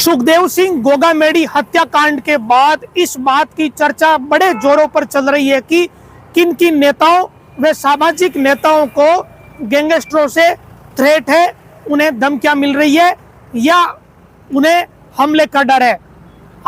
सुखदेव सिंह गोगामेडी हत्याकांड के बाद इस बात की चर्चा बड़े जोरों पर चल रही है कि किन किन नेताओं व सामाजिक नेताओं को गैंगस्टरों से थ्रेट है, उन्हें धमकियां मिल रही है या उन्हें हमले का डर है।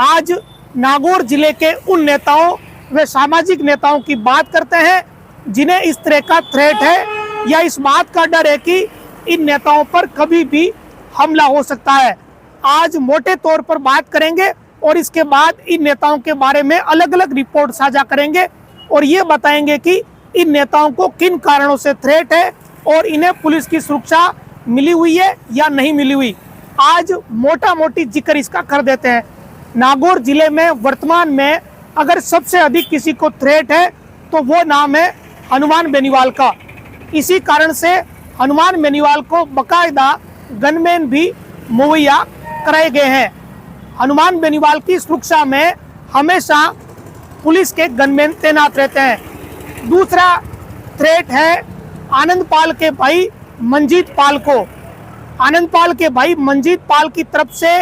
आज नागौर जिले के उन नेताओं व सामाजिक नेताओं की बात करते हैं जिन्हें इस तरह का थ्रेट है या इस बात का डर है कि इन नेताओं पर कभी भी हमला हो सकता है। आज मोटे तौर पर बात करेंगे और इसके बाद इन नेताओं के बारे में अलग अलग रिपोर्ट साझा करेंगे और ये बताएंगे कि इन नेताओं को किन कारणों से थ्रेट है और इन्हें पुलिस की सुरक्षा मिली हुई है या नहीं मिली हुई। आज मोटा मोटी जिक्र इसका कर देते हैं। नागौर जिले में वर्तमान में अगर सबसे अधिक किसी को थ्रेट है तो वो नाम है हनुमान बेनीवाल का। इसी कारण से हनुमान बेनीवाल को बाकायदा गनमैन भी मुहैया कराए गए हैं। हनुमान बेनीवाल की सुरक्षा में हमेशा पुलिस के गनमैन तैनात रहते हैं। दूसरा थ्रेट है आनंद पाल के भाई मंजीत पाल को। आनंद पाल के भाई मंजीत पाल की तरफ से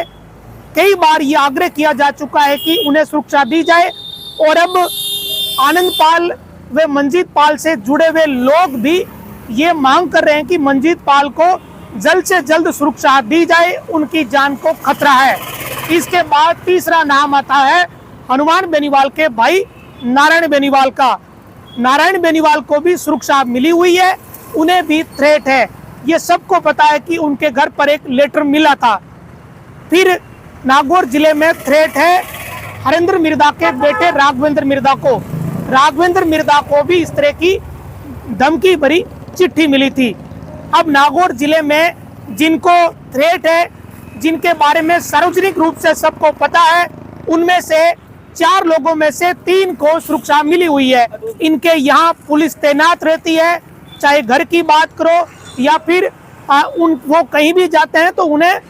कई बार यह आग्रह किया जा चुका है कि उन्हें सुरक्षा दी जाए और अब आनंद पाल व मंजीत पाल से जुड़े हुए लोग भी ये मांग कर रहे हैं कि मंजीत पाल को जल्द से जल्द सुरक्षा दी जाए, उनकी जान को खतरा है। इसके बाद तीसरा नाम आता है हनुमान बेनीवाल के भाई नारायण बेनीवाल का। नारायण बेनीवाल को भी सुरक्षा मिली हुई है, उन्हें भी थ्रेट है। ये सबको पता है कि उनके घर पर एक लेटर मिला था। फिर नागौर जिले में थ्रेट है हरेंद्र मिर्दा के बेटे राघवेंद्र मिर्दा को। राघवेंद्र मिर्दा को भी इस तरह की धमकी भरी चिट्ठी मिली थी। अब नागौर जिले में जिनको थ्रेट है, जिनके बारे में सार्वजनिक रूप से सबको पता है, उनमें से 4 लोगों में से 3 को सुरक्षा मिली हुई है। इनके यहाँ पुलिस तैनात रहती है, चाहे घर की बात करो या फिर वो कहीं भी जाते हैं तो उन्हें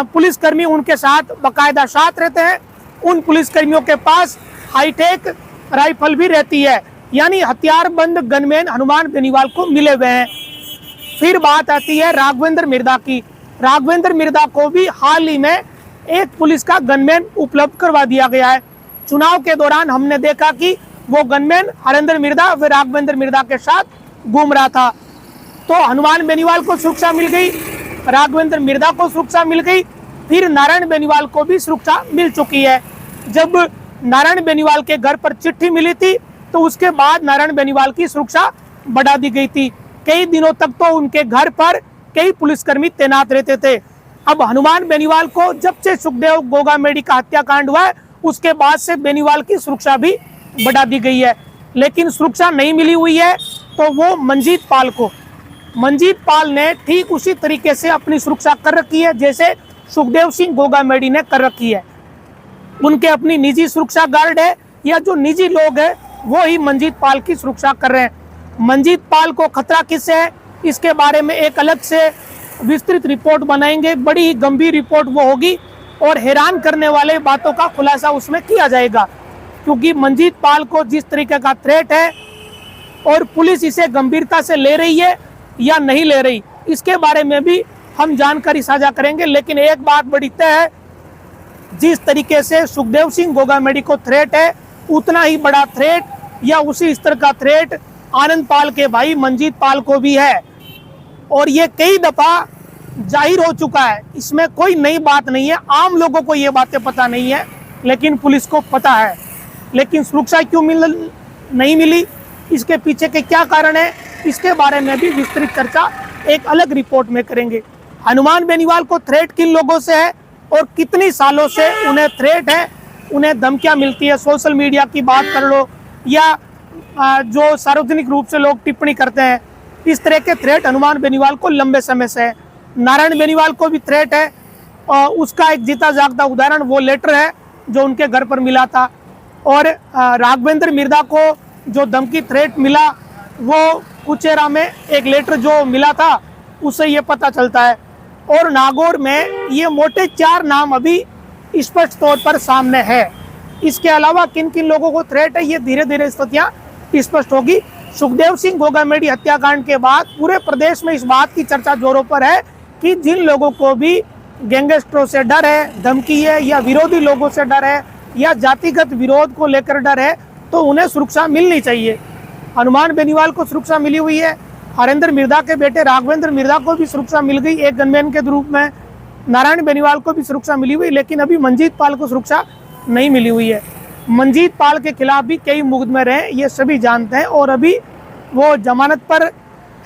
पुलिसकर्मी उनके साथ बाकायदा साथ रहते हैं। उन पुलिसकर्मियों के पास हाईटेक राइफल भी रहती है, यानी हथियारबंद गनमैन हनुमान बेनीवाल को मिले हुए हैं। फिर बात आती है राघवेंद्र मिर्दा की। राघवेंद्र मिर्दा को भी हाल ही में एक पुलिस का गनमैन उपलब्ध करवा दिया गया है। चुनाव के दौरान हमने देखा कि वो गनमैन हरेंद्र मिर्दा व राघवेंद्र मिर्दा के साथ घूम रहा था। तो हनुमान बेनीवाल को सुरक्षा मिल गई, राघवेंद्र मिर्दा को सुरक्षा मिल गई, फिर नारायण बेनीवाल को भी सुरक्षा मिल चुकी है। जब नारायण बेनीवाल के घर पर चिट्ठी मिली थी तो उसके बाद नारायण बेनीवाल की सुरक्षा बढ़ा दी गई थी। कई दिनों तक तो उनके घर पर कई पुलिसकर्मी तैनात रहते थे। अब हनुमान बेनीवाल को जब से सुखदेव गोगामेडी का हत्याकांड हुआ है उसके बाद से बेनीवाल की सुरक्षा भी बढ़ा दी गई है, लेकिन सुरक्षा नहीं मिली हुई है। तो वो मंजीत पाल को, मंजीत पाल ने ठीक उसी तरीके से अपनी सुरक्षा कर रखी है जैसे सुखदेव सिंह गोगामेडी ने कर रखी है। उनके अपनी निजी सुरक्षा गार्ड है या जो निजी लोग हैं वो ही मंजीत पाल की सुरक्षा कर रहे हैं। मंजीत पाल को खतरा किससे है, इसके बारे में एक अलग से विस्तृत रिपोर्ट बनाएंगे। बड़ी ही गंभीर रिपोर्ट वो होगी और हैरान करने वाले बातों का खुलासा उसमें किया जाएगा, क्योंकि मंजीत पाल को जिस तरीके का थ्रेट है और पुलिस इसे गंभीरता से ले रही है या नहीं ले रही, इसके बारे में भी हम जानकारी साझा करेंगे। लेकिन एक बात बड़ी तय है, जिस तरीके से सुखदेव सिंह गोगामेडी को थ्रेट है उतना ही बड़ा थ्रेट या उसी स्तर का थ्रेट आनंद पाल के भाई मंजीत पाल को भी है और ये कई दफा जाहिर हो चुका है। इसमें कोई नई बात नहीं है, आम लोगों को ये बातें पता नहीं है लेकिन पुलिस को पता है। लेकिन सुरक्षा क्यों नहीं मिली, इसके पीछे के क्या कारण है, इसके बारे में भी विस्तृत चर्चा एक अलग रिपोर्ट में करेंगे। हनुमान बेनीवाल को थ्रेट किन लोगों से है और कितनी सालों से उन्हें थ्रेट है, उन्हें धमकियां मिलती है। सोशल मीडिया की बात कर लो या जो सार्वजनिक रूप से लोग टिप्पणी करते हैं, इस तरह के थ्रेट हनुमान बेनीवाल को लंबे समय से है। नारायण बेनीवाल को भी थ्रेट है और उसका एक जीता जागता उदाहरण वो लेटर है जो उनके घर पर मिला था। और राघवेंद्र मिर्दा को जो धमकी थ्रेट मिला वो कुचेरा में एक लेटर जो मिला था उससे ये पता चलता है। और नागौर में ये मोटे 4 नाम अभी स्पष्ट तौर पर सामने है। इसके अलावा किन किन लोगों को थ्रेट है ये धीरे धीरे स्थितियाँ स्पष्ट होगी। सुखदेव सिंह गोगामेडी हत्याकांड के बाद पूरे प्रदेश में इस बात की चर्चा जोरों पर है कि जिन लोगों को भी गैंगस्टरों से डर है, धमकी है, या विरोधी लोगों से डर है, या जातिगत विरोध को लेकर डर है, तो उन्हें सुरक्षा मिलनी चाहिए। हनुमान बेनीवाल को सुरक्षा मिली हुई है, हरेंद्र मिर्धा के बेटे राघवेंद्र मिर्धा को भी सुरक्षा मिल गई एक गनमैन के रूप में, नारायण बेनीवाल को भी सुरक्षा मिली हुई, लेकिन अभी मंजीत पाल को सुरक्षा नहीं मिली हुई है। मंजीत पाल के खिलाफ भी कई मुकदमे रहे, ये सभी जानते हैं, और अभी वो जमानत पर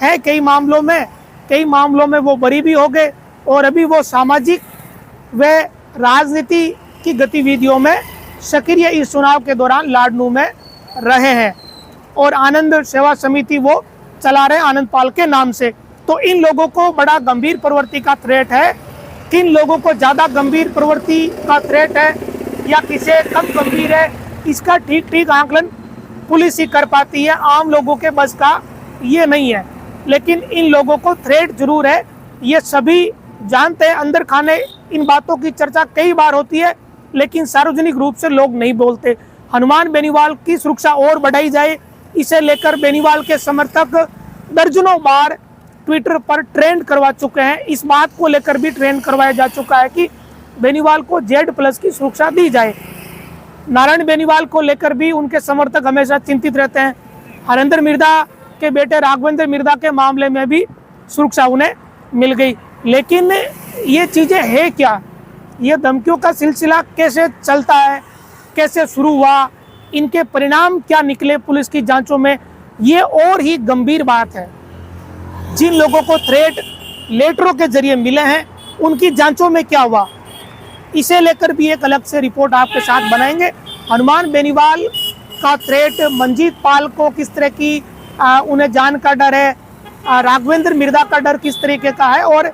है कई मामलों में वो बरी भी हो गए, और अभी वो सामाजिक व राजनीति की गतिविधियों में सक्रिय इस चुनाव के दौरान लाडनू में रहे हैं, और आनंद सेवा समिति वो चला रहे आनंद पाल के नाम से। तो इन लोगों को बड़ा गंभीर प्रवृत्ति का थ्रेट है। किन लोगों को ज़्यादा गंभीर प्रवृत्ति का थ्रेट है या किसे कम गंभीर है, इसका ठीक आंकलन पुलिस ही कर पाती है, आम लोगों के बस का ये नहीं है। लेकिन इन लोगों को थ्रेट जरूर है, ये सभी जानते हैं। अंदर खाने इन बातों की चर्चा कई बार होती है, लेकिन सार्वजनिक रूप से लोग नहीं बोलते। हनुमान बेनीवाल की सुरक्षा और बढ़ाई जाए, इसे लेकर बेनीवाल के समर्थक दर्जनों बार ट्विटर पर ट्रेंड करवा चुके हैं। इस बात को लेकर भी ट्रेंड करवाया जा चुका है कि बेनीवाल को Z+ की सुरक्षा दी जाए। नारायण बेनीवाल को लेकर भी उनके समर्थक हमेशा चिंतित रहते हैं। हरेंद्र मिर्धा के बेटे राघवेंद्र मिर्धा के मामले में भी सुरक्षा उन्हें मिल गई। लेकिन ये चीज़ें है क्या, ये धमकियों का सिलसिला कैसे चलता है, कैसे शुरू हुआ, इनके परिणाम क्या निकले पुलिस की जांचों में, ये और ही गंभीर बात है। जिन लोगों को थ्रेट लेटरों के जरिए मिले हैं, उनकी जांचों में क्या हुआ, इसे लेकर भी एक अलग से रिपोर्ट आपके साथ बनाएंगे। हनुमान बेनीवाल का थ्रेट, मंजीत पाल को किस तरह की उन्हें जान का डर है, राघवेंद्र मिर्धा का डर किस तरीके का है, और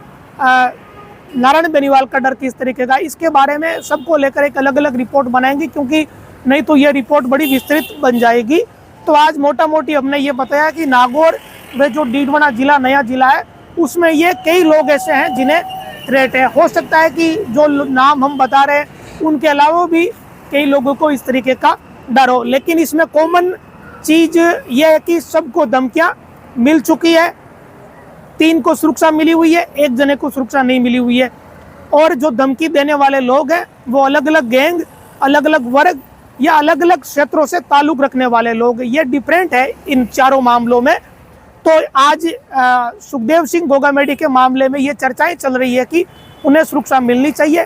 नारायण बेनीवाल का डर किस तरीके का, इसके बारे में सबको लेकर एक अलग अलग रिपोर्ट बनाएंगे, क्योंकि नहीं तो ये रिपोर्ट बड़ी विस्तृत बन जाएगी। तो आज मोटा मोटी हमने ये बताया कि नागौर व जो डीडवाना जिला नया जिला है, उसमें ये कई लोग ऐसे हैं जिन्हें थ्रेट है। हो सकता है कि जो नाम हम बता रहे हैं उनके अलावा भी कई लोगों को इस तरीके का डर हो, लेकिन इसमें कॉमन चीज़ ये है कि सबको धमकियाँ मिल चुकी है। 3 को सुरक्षा मिली हुई है, 1 जने को सुरक्षा नहीं मिली हुई है, और जो धमकी देने वाले लोग हैं वो अलग अलग गैंग, अलग अलग वर्ग या अलग अलग क्षेत्रों से ताल्लुक रखने वाले लोग, ये डिफरेंट है इन चारों मामलों में। तो आज सुखदेव सिंह गोगामेडी के मामले में ये चर्चाएं चल रही है कि उन्हें सुरक्षा मिलनी चाहिए।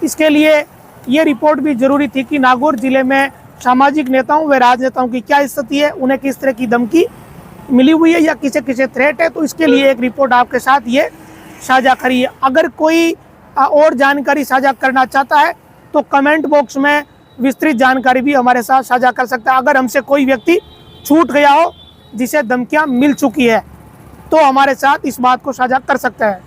इसके लिए ये रिपोर्ट भी जरूरी थी कि नागौर जिले में सामाजिक नेताओं व राजनेताओं की क्या स्थिति है, उन्हें किस तरह की धमकी मिली हुई है या किसे किसे थ्रेट है। तो इसके लिए एक रिपोर्ट आपके साथ ये साझा करी है। अगर कोई और जानकारी साझा करना चाहता है तो कमेंट बॉक्स में विस्तृत जानकारी भी हमारे साथ साझा कर सकता है। अगर हमसे कोई व्यक्ति छूट गया हो जिसे धमकियां मिल चुकी है, तो हमारे साथ इस बात को साझा कर सकता है।